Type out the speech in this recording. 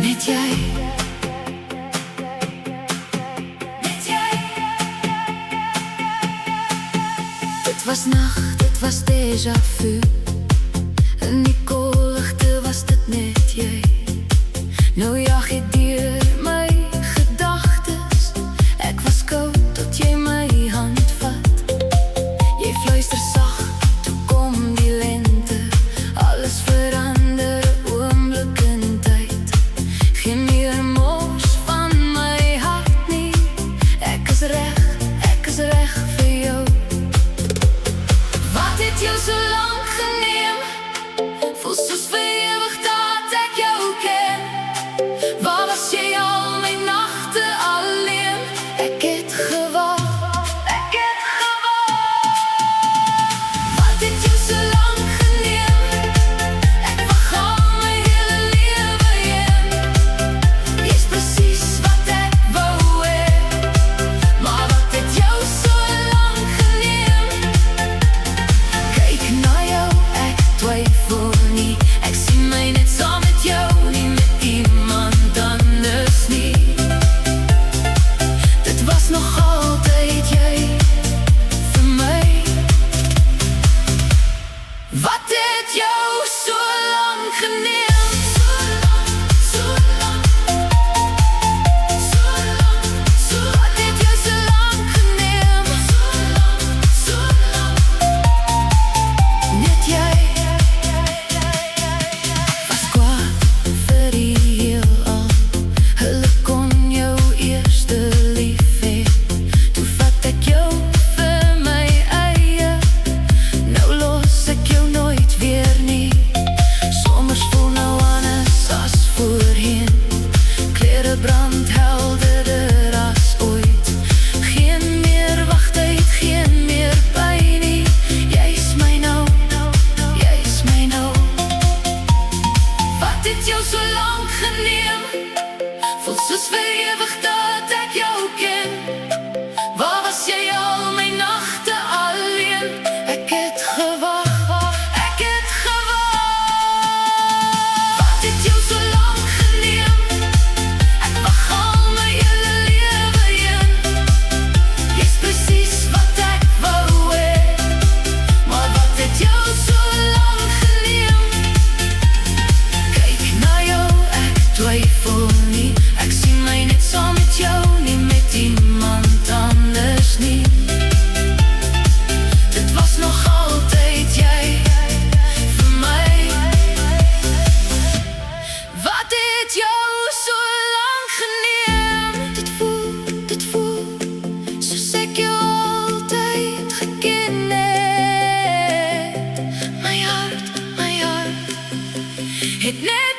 Net jy. Dit was nacht, dit was déjà vu. In die koeligte was dit net jy. Nou jag ek deur my gedagtes. Ek was koud tot jy my hand vat. Jy fluister sag, toe kom die lente. Alles verander, oomblik in tyd. Geen meer mos van my hart nie. Ek is reg vir jou. Wat het jou so lang geneem? Voel soos vir ewig dat ek jou ken. Waar was jy al my nagte alleen? Ek het gewag, ek het gewag. Wat het jou so lang geneem? Ek wag al my hele lewe heen. Jy's presies wat ek wou hê. Maar wat het jou so lang geneem? Kyk na jou, ek twyfel nie. Ek sien my net saam met jou, nie met iemand anders nie. Dit was nog altyd jy vir my. Wat het jou so lang geneem? So lang. Wat het jou so lang geneem? So lang. Net jy. Was kwaad vir die heelal. Hulle kon jou eerste lief hê. Toe vat ek jou vir my eie. Nou los ek jou nooit weer nie. Somers voel nou anders as voorheen. Klere brand helderder as ooit. Geen meer wagtyd, geen meer pyn nie. Jy's my nou, jy's my nou. Wat het jou so lang geneem? Voel soos vir ewig dat ek jou ken. Waar was jy al my nagte alleen? Ek het gewag, ek het gewag. Wat het jou so lang geneem? Ek wag al my hele lewe heen. Jy's presies wat ek wou hê. Maar wat het jou so lang geneem? Kyk na jou, ek twyfel nie. Ek sien my net saam met jou, nie met iemand anders nie. Dit was nog altyd jy vir my. Wat het jou so lang geneem? Dit voel soos ek jou altyd geken het. My hart het net